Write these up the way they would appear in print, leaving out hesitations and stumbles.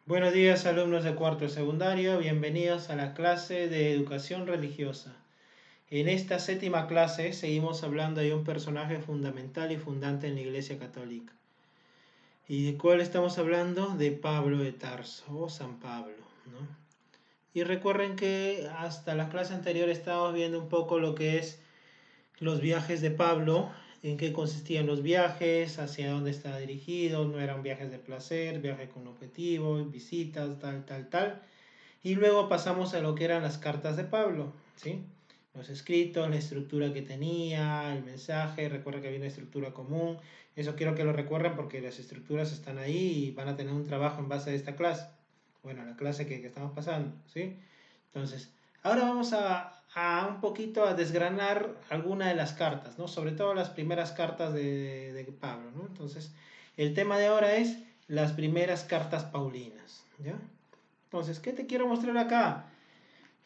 Buenos días, alumnos de cuarto de secundario, bienvenidos a la clase de educación religiosa. En esta séptima clase seguimos hablando de un personaje fundamental y fundante en la Iglesia Católica. ¿Y de cuál estamos hablando? De Pablo de Tarso, o San Pablo, ¿no? Y recuerden que hasta la clase anterior estábamos viendo un poco lo que es los viajes de Pablo, en qué consistían los viajes, hacia dónde estaba dirigido, no eran viajes de placer, viajes con objetivo, visitas, tal. Y luego pasamos a lo que eran las cartas de Pablo, ¿sí? Los escritos, la estructura que tenía, el mensaje, recuerda que había una estructura común. Eso quiero que lo recuerden porque las estructuras están ahí y van a tener un trabajo en base a esta clase. Bueno, la clase que estamos pasando, ¿sí? Entonces, ahora vamos a un poquito a desgranar alguna de las cartas, ¿no? Sobre todo las primeras cartas de Pablo, ¿no? Entonces, el tema de ahora es las primeras cartas paulinas, ¿ya? Entonces, ¿qué te quiero mostrar acá?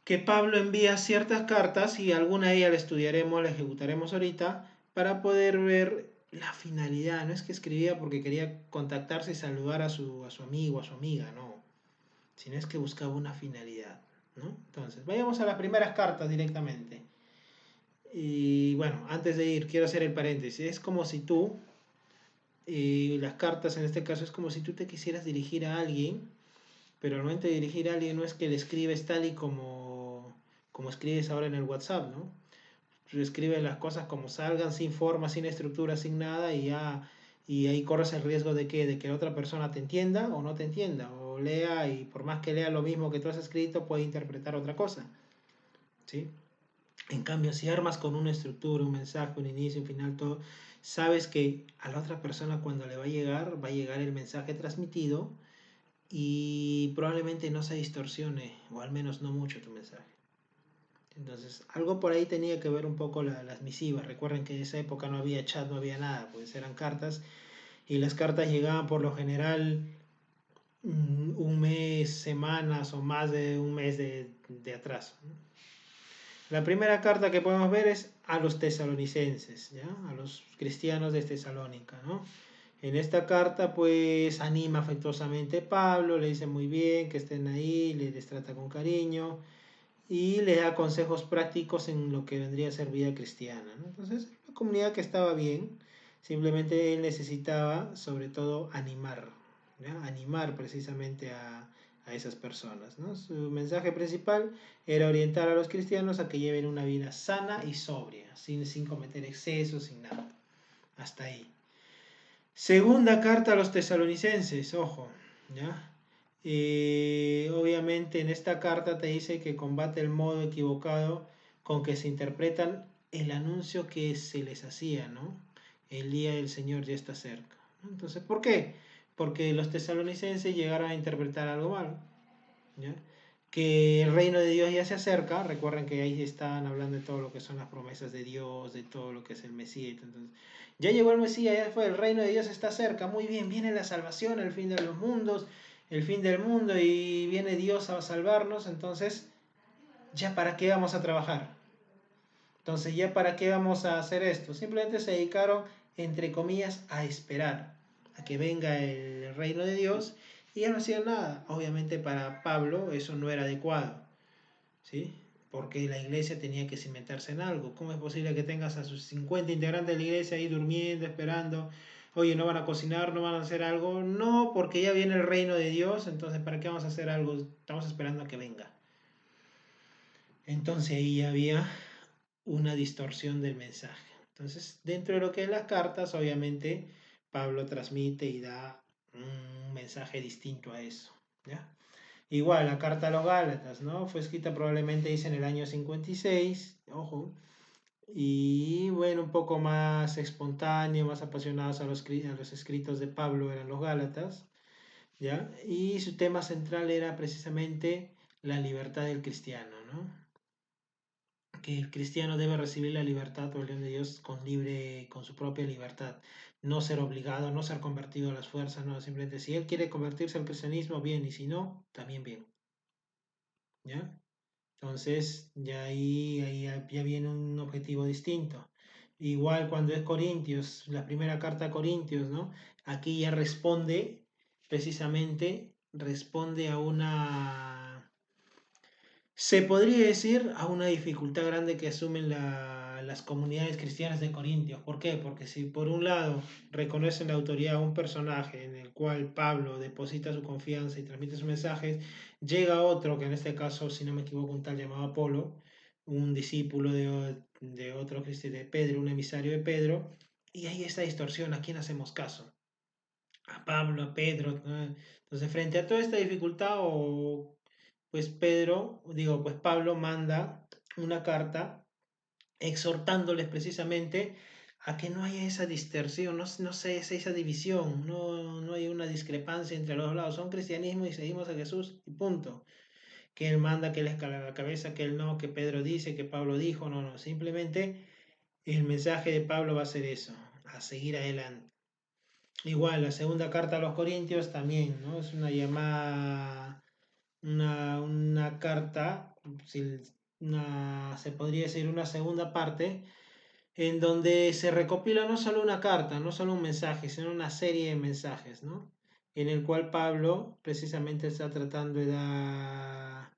Que Pablo envía ciertas cartas y alguna de ellas la estudiaremos, la ejecutaremos ahorita para poder ver la finalidad. No es que escribía porque quería contactarse y saludar a su amigo, a su amiga, no. Sino es que buscaba una finalidad, ¿no? Entonces, vayamos a las primeras cartas directamente. Y bueno, antes de ir, quiero hacer el paréntesis. Es como si tú, las cartas en este caso, es como si tú te quisieras dirigir a alguien, pero al momento de dirigir a alguien no es que le escribes tal y como escribes ahora en el WhatsApp, ¿no? Tú escribes las cosas como salgan, sin forma, sin estructura, sin nada, y ahí corres el riesgo de que la otra persona te entienda o no te entienda, o lea y por más que lea lo mismo que tú has escrito, puede interpretar otra cosa, ¿sí? En cambio, si armas con una estructura, un mensaje, un inicio, un final, todo, sabes que a la otra persona cuando le va a llegar el mensaje transmitido y probablemente no se distorsione, o al menos no mucho tu mensaje. Entonces, algo por ahí tenía que ver un poco las misivas. Recuerden que en esa época no había chat, no había nada, pues eran cartas y las cartas llegaban por lo general un mes, semanas o más de un mes de atraso, ¿no? La primera carta que podemos ver es a los tesalonicenses, ¿ya? A los cristianos de Tesalónica, ¿no? En esta carta pues anima afectuosamente a Pablo, le dice muy bien que estén ahí, les trata con cariño y le da consejos prácticos en lo que vendría a ser vida cristiana, ¿no? Entonces, una comunidad que estaba bien, simplemente él necesitaba sobre todo animar, ¿ya? Animar precisamente a esas personas, ¿no? Su mensaje principal era orientar a los cristianos a que lleven una vida sana y sobria, sin cometer excesos, sin nada. Hasta ahí. Segunda carta a los tesalonicenses, ojo, ¿ya? Obviamente en esta carta te dice que combate el modo equivocado con que se interpretan el anuncio que se les hacía, ¿no? El día del Señor ya está cerca, ¿no? Entonces, ¿por qué? Porque los tesalonicenses llegaron a interpretar algo mal, ¿ya? Que el reino de Dios ya se acerca, recuerden que ahí estaban hablando de todo lo que son las promesas de Dios, de todo lo que es el Mesías, entonces, ya llegó el Mesías, ya fue, el reino de Dios está cerca, muy bien, viene la salvación, el fin de los mundos, el fin del mundo y viene Dios a salvarnos, entonces, ¿ya para qué vamos a trabajar? Entonces, ¿ya para qué vamos a hacer esto? Simplemente se dedicaron, entre comillas, a esperar a que venga el reino de Dios y ya no hacían nada. Obviamente para Pablo eso no era adecuado, ¿sí? Porque la iglesia tenía que cimentarse en algo. ¿Cómo es posible que tengas a sus 50 integrantes de la iglesia ahí durmiendo, esperando? Oye, ¿no van a cocinar? ¿No van a hacer algo? No, porque ya viene el reino de Dios, entonces ¿para qué vamos a hacer algo? Estamos esperando a que venga. Entonces ahí había una distorsión del mensaje. Entonces, dentro de lo que es las cartas, obviamente, Pablo transmite y da un mensaje distinto a eso, ¿ya? Igual, la carta a los Gálatas, ¿no? Fue escrita probablemente, dice, en el año 56, ojo, y bueno, un poco más espontáneo, más apasionados a los escritos de Pablo eran los Gálatas, ¿ya? Y su tema central era precisamente la libertad del cristiano, ¿no? Que el cristiano debe recibir la libertad por el bien de Dios con su propia libertad, no ser obligado, no ser convertido a las fuerzas, no, simplemente si él quiere convertirse al cristianismo, bien, y si no, también bien, ¿ya? Entonces, ya viene un objetivo distinto. Igual cuando es Corintios, la primera carta a Corintios, ¿no? Aquí ya responde precisamente responde a se podría decir, a una dificultad grande que asumen las comunidades cristianas de Corintios. ¿Por qué? Porque si por un lado reconocen la autoridad a un personaje en el cual Pablo deposita su confianza y transmite sus mensajes, llega otro, que en este caso, si no me equivoco, un tal llamado Apolo, un discípulo de otro cristiano, de Pedro, un emisario de Pedro, y hay esta distorsión. ¿A quién hacemos caso? A Pablo, a Pedro, ¿no? Entonces, frente a toda esta dificultad, pues Pablo manda una carta exhortándoles precisamente a que no haya esa distorsión, no sé, esa división, no hay una discrepancia entre los dos lados. Son cristianismo y seguimos a Jesús y punto. Que él manda, que él escala la cabeza, que él no, que Pedro dice, que Pablo dijo, no, simplemente el mensaje de Pablo va a ser eso, a seguir adelante. Igual, la segunda carta a los Corintios también, ¿no? Es una llamada, una carta, se podría decir una segunda parte, en donde se recopila no solo una carta, no solo un mensaje, sino una serie de mensajes, ¿no? En el cual Pablo precisamente está tratando de dar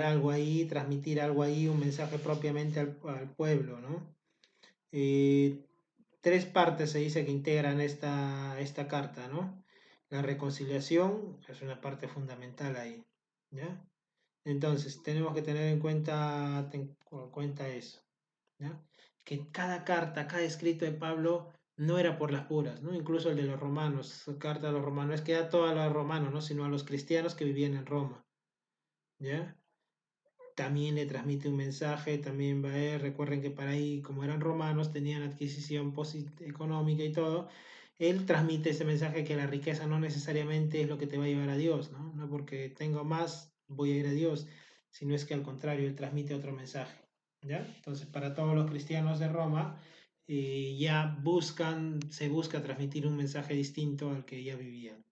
algo ahí, transmitir algo ahí, un mensaje propiamente al pueblo, ¿no? Eh, Tres partes se dice que integran esta carta, ¿no? La reconciliación es una parte fundamental ahí, ¿ya? Entonces, tenemos que tener en cuenta eso, ¿ya? Que cada carta, cada escrito de Pablo no era por las puras, ¿no? Incluso el de los romanos, su carta a los romanos, no es que a todos los romanos, ¿no? Sino a los cristianos que vivían en Roma, ¿ya? También le transmite un mensaje, también va a ver, recuerden que para ahí, como eran romanos, tenían adquisición económica y todo, él transmite ese mensaje que la riqueza no necesariamente es lo que te va a llevar a Dios, ¿no? No porque tengo más voy a ir a Dios, sino es que al contrario, él transmite otro mensaje, ¿ya? Entonces, para todos los cristianos de Roma, se busca transmitir un mensaje distinto al que ya vivían.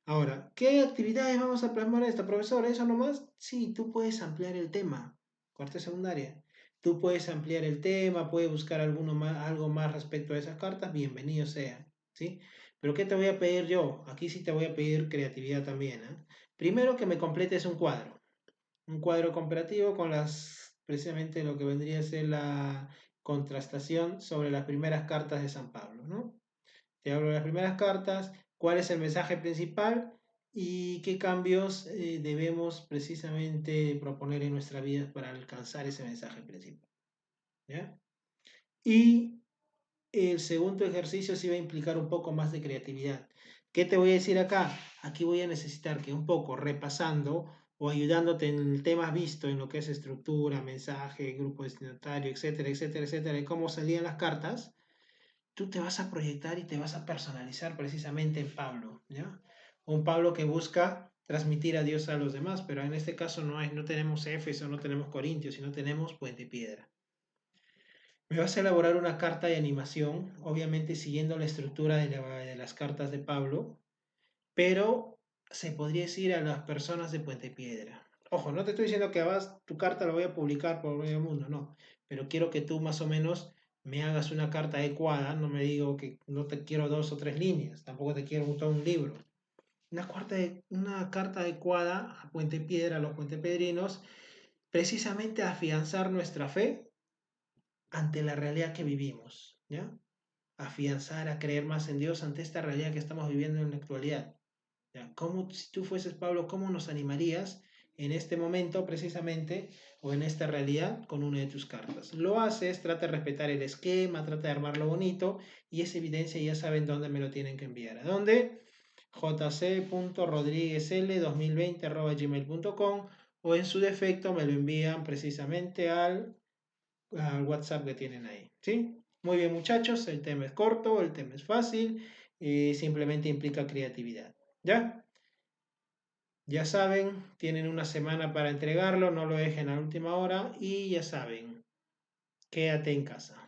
Ahora, ¿qué actividades vamos a plasmar en esta, profesor? ¿Eso nomás? Sí, tú puedes ampliar el tema, cuarta y secundaria. Tú puedes ampliar el tema, puedes buscar algo más respecto a esas cartas, bienvenido sea, ¿sí? Pero ¿qué te voy a pedir yo? Aquí sí te voy a pedir creatividad también, ¿eh? Primero que me completes un cuadro comparativo con precisamente lo que vendría a ser la contrastación sobre las primeras cartas de San Pablo, ¿no? Te hablo de las primeras cartas, cuál es el mensaje principal y qué cambios debemos precisamente proponer en nuestra vida para alcanzar ese mensaje principal, ¿ya? Y el segundo ejercicio sí va a implicar un poco más de creatividad. ¿Qué te voy a decir acá? Aquí voy a necesitar que un poco repasando o ayudándote en el tema visto, en lo que es estructura, mensaje, grupo destinatario, etcétera, etcétera, etcétera, y cómo salían las cartas, tú te vas a proyectar y te vas a personalizar precisamente en Pablo, ¿ya? Un Pablo que busca transmitir a Dios a los demás, pero en este caso no tenemos Éfeso, no tenemos Corintios, sino tenemos Puente Piedra. Me vas a elaborar una carta de animación, obviamente siguiendo la estructura de las cartas de Pablo, pero se podría decir a las personas de Puente Piedra. Ojo, no te estoy diciendo que tu carta la voy a publicar por medio mundo, no, pero quiero que tú más o menos me hagas una carta adecuada, no me digo que no te quiero 2 o 3 líneas, tampoco te quiero todo un libro. Una carta adecuada a Puente Piedra, a los puentepedrinos, precisamente a afianzar nuestra fe ante la realidad que vivimos, ¿ya? Afianzar, a creer más en Dios ante esta realidad que estamos viviendo en la actualidad. ¿Ya? ¿Cómo, si tú fueses Pablo, cómo nos animarías en este momento precisamente o en esta realidad con una de tus cartas? Lo haces, trata de respetar el esquema, trata de armarlo bonito y esa evidencia ya saben dónde me lo tienen que enviar. ¿A dónde? jc.rodriguesl2020@gmail.com o en su defecto me lo envían precisamente al WhatsApp que tienen ahí, ¿sí? Muy bien, muchachos, el tema es corto, el tema es fácil y simplemente implica creatividad, ¿ya? Ya saben, tienen una semana para entregarlo, no lo dejen a última hora y ya saben, quédate en casa.